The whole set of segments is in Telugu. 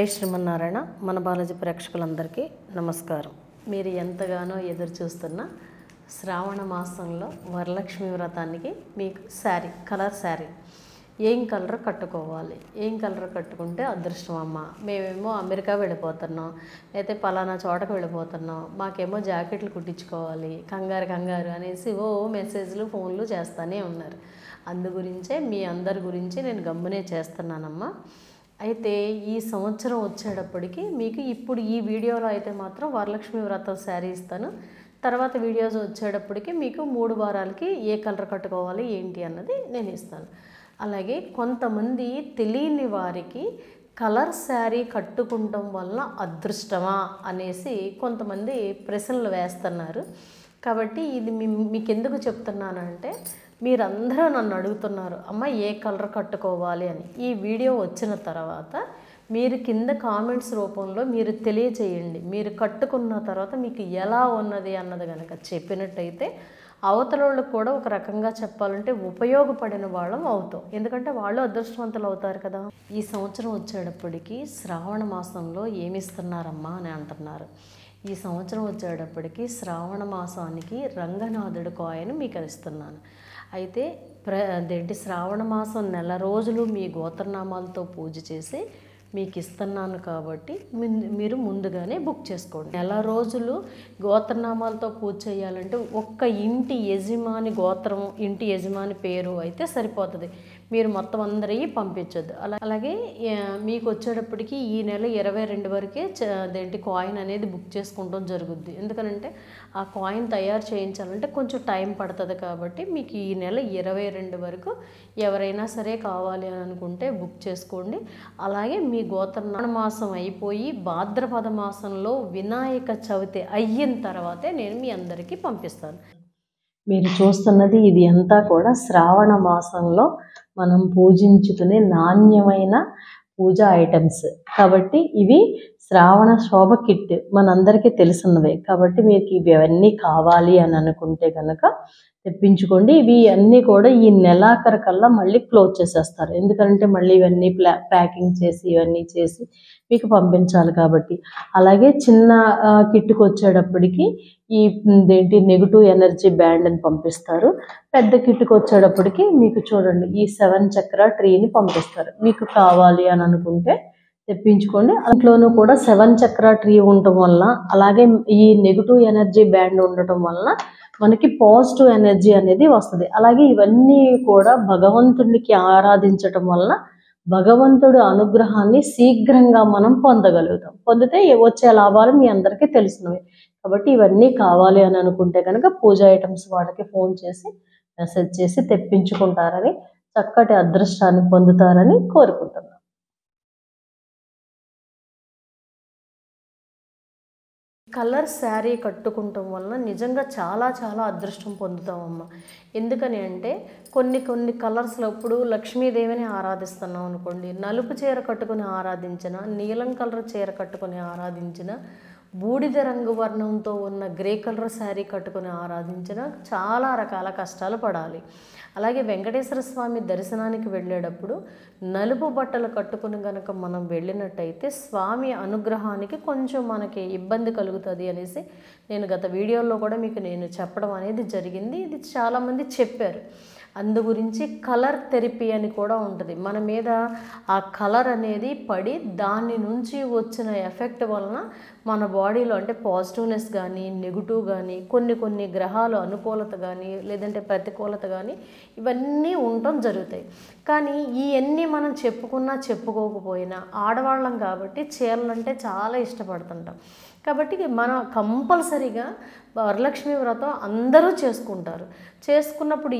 జై శ్రీమన్నారాయణ. మన బాలాజీ ప్రేక్షకులందరికీ నమస్కారం. మీరు ఎంతగానో ఎదురు చూస్తున్న శ్రావణ మాసంలో వరలక్ష్మి వ్రతానికి మీకు కలర్ శారీ ఏం కలర్ కట్టుకోవాలి, ఏం కలర్ కట్టుకుంటే అదృష్టం అమ్మ, మేమేమో అమెరికా వెళ్ళిపోతున్నాం, అయితే పలానా చోటకు వెళ్ళిపోతున్నాం, మాకేమో జాకెట్లు కుట్టించుకోవాలి, కంగారు అనేసి మెసేజ్లు ఫోన్లు చేస్తూనే ఉన్నారు. అందు గురించే మీ అందరి గురించి నేను గమ్మునే చేస్తున్నానమ్మా. అయితే ఈ సంవత్సరం వచ్చేటప్పటికి మీకు ఇప్పుడు ఈ వీడియోలో అయితే మాత్రం వరలక్ష్మి వ్రతం శారీ ఇస్తాను. తర్వాత వీడియోస్ వచ్చేటప్పటికి మీకు 3 వారాలకి ఏ కలర్ కట్టుకోవాలి ఏంటి అన్నది నేను ఇస్తాను. అలాగే కొంతమంది తెలియని వారికి కలర్ శారీ కట్టుకుంటాం వల్ల అదృష్టమా అనేసి కొంతమంది ప్రశ్నలు వేస్తున్నారు. కాబట్టి ఇది మీకు ఎందుకు చెప్తున్నానంటే, మీరందరూ నన్ను అడుగుతున్నారు అమ్మ ఏ కలర్ కట్టుకోవాలి అని. ఈ వీడియో వచ్చిన తర్వాత మీరు కింద కామెంట్స్ రూపంలో మీరు తెలియచేయండి. మీరు కట్టుకున్న తర్వాత మీకు ఎలా ఉన్నది అన్నది కనుక చెప్పినట్టయితే అవతల వాళ్ళకు కూడా ఒక రకంగా చెప్పాలంటే ఉపయోగపడిన వాళ్ళం అవుతాం. ఎందుకంటే వాళ్ళు అదృష్టవంతులు అవుతారు కదా. ఈ సంవత్సరం వచ్చేటప్పటికి శ్రావణ మాసంలో ఏమిస్తున్నారమ్మా అని అంటున్నారు. ఈ సంవత్సరం వచ్చేటప్పటికి శ్రావణ మాసానికి రంగనాథుడి కాయను మీకు ఇస్తున్నాను. అయితే శ్రావణ మాసం నెల రోజులు మీ గోత్రనామాలతో పూజ చేసి మీకు ఇస్తున్నాను కాబట్టి మీరు ముందుగానే బుక్ చేసుకోండి. నెల రోజులు గోత్రనామాలతో పూజ చేయాలంటే ఒక్క ఇంటి యజమాని గోత్రం, ఇంటి యజమాని పేరు అయితే సరిపోతుంది. మీరు మొత్తం అందరికీ పంపించొద్దు. అలాగే మీకు వచ్చేటప్పటికి ఈ నెల 22 వరకే కాయిన్ అనేది బుక్ చేసుకుంటాం జరుగుద్ది. ఎందుకనంటే ఆ కాయిన్ తయారు చేయించాలంటే కొంచెం టైం పడుతుంది. కాబట్టి మీకు ఈ నెల 22 వరకు ఎవరైనా సరే కావాలి అని అనుకుంటే బుక్ చేసుకోండి. అలాగే మీ గోత్ర మాసం అయిపోయి భాద్రపద మాసంలో వినాయక చవితి అయిన తర్వాతే నేను మీ అందరికీ పంపిస్తాను. మీరు చూస్తున్నది ఇది అంతా కూడా శ్రావణ మాసంలో మనం పూజించుకునే నాణ్యమైన పూజా ఐటమ్స్. కాబట్టి ఇవి శ్రావణ శోభ కిట్ మనందరికీ తెలిసినవే. కాబట్టి మీకు ఇవన్నీ కావాలి అని అనుకుంటే కనుక తెప్పించుకోండి. ఇవి అన్నీ కూడా ఈ నెలాఖరు కల్లా మళ్ళీ క్లోజ్ చేసేస్తారు. ఎందుకంటే మళ్ళీ ఇవన్నీ ప్యాకింగ్ చేసి ఇవన్నీ చేసి మీకు పంపించాలి కాబట్టి. అలాగే చిన్న కిట్కి వచ్చేటప్పటికి ఈ నెగిటివ్ ఎనర్జీ బ్యాండ్ అని పంపిస్తారు. పెద్ద కిట్కి వచ్చేటప్పటికి మీకు చూడండి ఈ 7 చక్ర ట్రీని పంపిస్తారు. మీకు కావాలి అని అనుకుంటే తెప్పించుకోండి. అందులోనూ కూడా 7 చక్ర ట్రీ ఉండటం వల్ల, అలాగే ఈ నెగిటివ్ ఎనర్జీ బ్యాండ్ ఉండటం వల్ల మనకి పాజిటివ్ ఎనర్జీ అనేది వస్తుంది. అలాగే ఇవన్నీ కూడా భగవంతుడికి ఆరాధించటం వల్ల భగవంతుడి అనుగ్రహాన్ని శీఘ్రంగా మనం పొందగలుగుతాం. పొందితే వచ్చే లాభాలు మీ అందరికీ తెలిసినవి. కాబట్టి ఇవన్నీ కావాలి అని అనుకుంటే కనుక పూజా ఐటమ్స్ వాళ్ళకి ఫోన్ చేసి మెసేజ్ చేసి తెప్పించుకుంటారని, చక్కటి అదృష్టాన్ని పొందుతారని కోరుకుంటున్నాను. కలర్ శారీ కట్టుకుంటాం వలన నిజంగా చాలా అదృష్టం పొందుతామమ్మా. ఎందుకని అంటే కొన్ని కలర్స్లో ఇప్పుడు లక్ష్మీదేవిని ఆరాధిస్తున్నాం అనుకోండి, నలుపు చీర కట్టుకుని ఆరాధించిన, నీలం కలర్ చీర కట్టుకుని ఆరాధించిన, బూడిద రంగు వర్ణంతో ఉన్న గ్రే కలర్ శారీ కట్టుకుని ఆరాధించిన చాలా రకాల కష్టాలు పడాలి. అలాగే వెంకటేశ్వర స్వామి దర్శనానికి వెళ్ళేటప్పుడు నలుపు బట్టలు కట్టుకుని కనుక మనం వెళ్ళినట్టయితే స్వామి అనుగ్రహానికి కొంచెం మనకి ఇబ్బంది కలుగుతుంది అనేసి నేను గత వీడియోలో కూడా మీకు నేను చెప్పడం అనేది జరిగింది. ఇది చాలామంది చెప్పారు. అందు గురించి కలర్ థెరపీ అని కూడా ఉంటుంది. మన మీద ఆ కలర్ అనేది పడి దాని నుంచి వచ్చిన ఎఫెక్ట్ వలన మన బాడీలో అంటే పాజిటివ్నెస్ కానీ నెగిటివ్ కానీ కొన్ని గ్రహాలు అనుకూలత కానీ లేదంటే ప్రతికూలత కానీ ఇవన్నీ ఉండటం జరుగుతాయి. కానీ ఇవన్నీ మనం చెప్పుకోకపోయినా ఆడవాళ్ళం కాబట్టి చీరలంటే చాలా ఇష్టపడుతుంటాం. కాబట్టి మనం కంపల్సరీగా వరలక్ష్మి వ్రతం అందరూ చేసుకున్నప్పుడు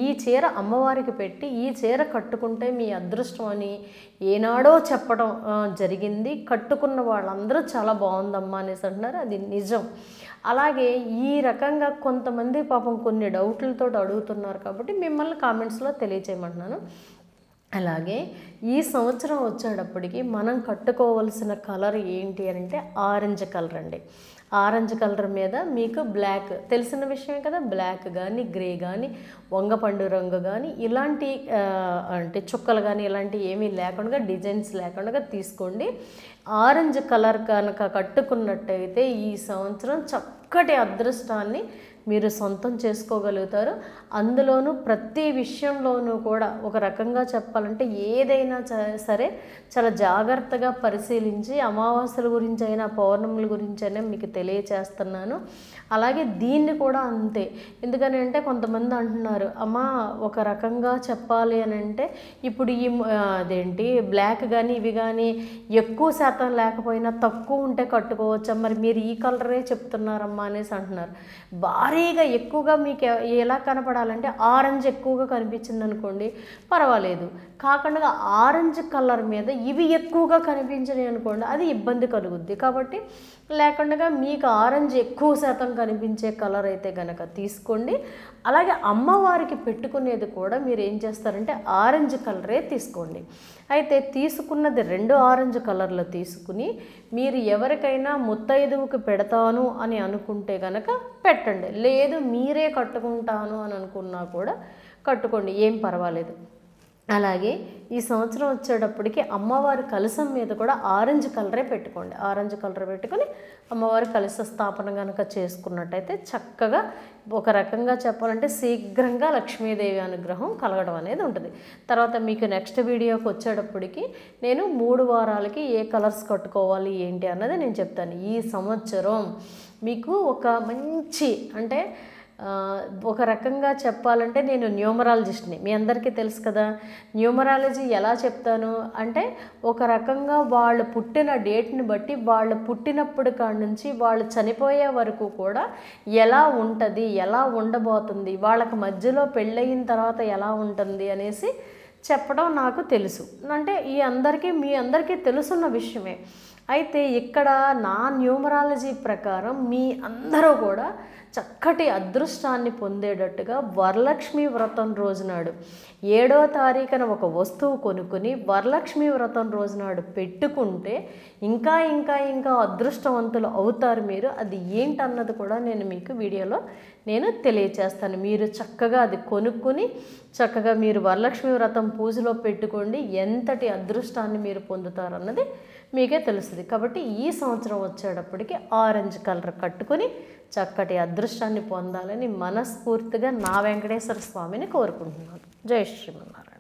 ఈ చీర అమ్మవారికి పెట్టి ఈ చీర కట్టుకుంటే మీ అదృష్టం అని ఏనాడో చెప్పడం జరిగింది. కట్టుకున్న వాళ్ళందరూ చాలా బాగుందమ్మా అనేసి అంటున్నారు. అది నిజం. అలాగే ఈ రకంగా కొంతమంది పాపం కొన్ని డౌట్లతో అడుగుతున్నారు కాబట్టి మిమ్మల్ని కామెంట్స్లో తెలియచేయమంటున్నాను. అలాగే ఈ సంవత్సరం వచ్చేటప్పటికి మనం కట్టుకోవాల్సిన కలర్ ఏంటి అంటే ఆరెంజ్ కలర్ అండి. ఆరెంజ్ కలర్ మీద మీకు బ్లాక్ తెలిసిన విషయమే కదా, బ్లాక్ కానీ గ్రే కానీ వంగపండు రంగు కానీ ఇలాంటి అంటే చుక్కలు కానీ ఇలాంటివి ఏమీ లేకుండా డిజైన్స్ లేకుండా తీసుకోండి. ఆరెంజ్ కలర్ కనుక కట్టుకున్నట్టయితే ఈ సంవత్సరం చక్కటి అదృష్టాన్ని మీరు సొంతం చేసుకోగలుగుతారు. అందులోనూ ప్రతి విషయంలోనూ కూడా ఒక రకంగా చెప్పాలంటే ఏదైనా సరే చాలా జాగ్రత్తగా పరిశీలించి అమావాస్యల గురించి అయినా పౌర్ణముల గురించి అయినా మీకు తెలియచేస్తున్నాను. అలాగే దీన్ని కూడా అంతే. ఎందుకని అంటే కొంతమంది అంటున్నారు, అమ్మ ఒక రకంగా చెప్పాలి అని అంటే ఇప్పుడు ఈ అదేంటి బ్లాక్ కానీ ఇవి కానీ ఎక్కువ శాతం లేకపోయినా తక్కువ ఉంటే కట్టుకోవచ్చా, మరి మీరు ఈ కలరే చెప్తున్నారమ్మా అనేసి అంటున్నారు. భారీగా ఎక్కువగా మీకు ఎలా కనపడాలంటే ఆరెంజ్ ఎక్కువగా కనిపించింది అనుకోండి పర్వాలేదు, కాకుండా ఆరెంజ్ కలర్ మీద ఇవి ఎక్కువగా కనిపించినాయి అనుకోండి అది ఇబ్బంది కలుగుద్ది. కాబట్టి లేకుండా మీకు ఆరెంజ్ ఎక్కువ శాతం కనిపించే కలర్ అయితే కనుక తీసుకోండి. అలాగే అమ్మవారికి పెట్టుకునేది కూడా మీరు ఏం చేస్తారంటే ఆరెంజ్ కలరే తీసుకోండి. అయితే తీసుకున్నది 2 ఆరెంజ్ కలర్లు తీసుకుని మీరు ఎవరికైనా ముత్తైదువుకి పెడతాను అని అనుకుంటే కనుక పెట్టండి, లేదు మీరే కట్టుకుంటాను అని అనుకున్నా కూడా కట్టుకోండి, ఏం పర్వాలేదు. అలాగే ఈ సంవత్సరం వచ్చేటప్పటికి అమ్మవారి కలశం మీద కూడా ఆరెంజ్ కలరే పెట్టుకోండి. ఆరెంజ్ కలర్ పెట్టుకొని అమ్మవారి కలశ స్థాపన కనుక చేసుకున్నట్టయితే చక్కగా ఒక రకంగా చెప్పాలంటే శీఘ్రంగా లక్ష్మీదేవి అనుగ్రహం కలగడం అనేది ఉంటుంది. తర్వాత మీకు నెక్స్ట్ వీడియోకి వచ్చేటప్పటికి నేను 3 వారాలకి ఏ కలర్స్ కట్టుకోవాలి ఏంటి అన్నది నేను చెప్తాను. ఈ సంవత్సరం మీకు ఒక మంచి అంటే ఒక రకంగా చెప్పాలంటే నేను న్యూమరాలజిస్ట్ని, మీ అందరికీ తెలుసు కదా. న్యూమరాలజీ ఎలా చెప్తాను అంటే ఒక రకంగా వాళ్ళు పుట్టిన డేట్ని బట్టి వాళ్ళు పుట్టినప్పటి కాడి నుంచి వాళ్ళు చనిపోయే వరకు కూడా ఎలా ఉంటుంది, ఎలా ఉండబోతుంది, వాళ్ళకి మధ్యలో పెళ్ళయిన తర్వాత ఎలా ఉంటుంది అనేసి చెప్పడం నాకు తెలుసు. అంటే మీ అందరికీ తెలుసున్న విషయమే. అయితే ఇక్కడ నా న్యూమరాలజీ ప్రకారం మీ అందరూ కూడా చక్కటి అదృష్టాన్ని పొందేటట్టుగా వరలక్ష్మి వ్రతం రోజునాడు 7వ తారీఖున ఒక వస్తువు కొనుక్కొని వరలక్ష్మి వ్రతం రోజునాడు పెట్టుకుంటే ఇంకా ఇంకా ఇంకా అదృష్టవంతులు అవుతారు మీరు. అది ఏంటన్నది కూడా నేను మీకు వీడియోలో తెలియచేస్తాను. మీరు చక్కగా అది కొనుక్కొని చక్కగా మీరు వరలక్ష్మి వ్రతం పూజలో పెట్టుకోండి, ఎంతటి అదృష్టాన్ని మీరు పొందుతారన్నది మీకే తెలుస్తుంది. కాబట్టి ఈ సంవత్సరం వచ్చేటప్పటికి ఆరెంజ్ కలర్ కట్టుకొని చక్కటి అదృష్టాన్ని పొందాలని మనస్ఫూర్తిగా నా వెంకటేశ్వర స్వామిని కోరుకుంటున్నాను. జై శ్రీమన్నారాయణ.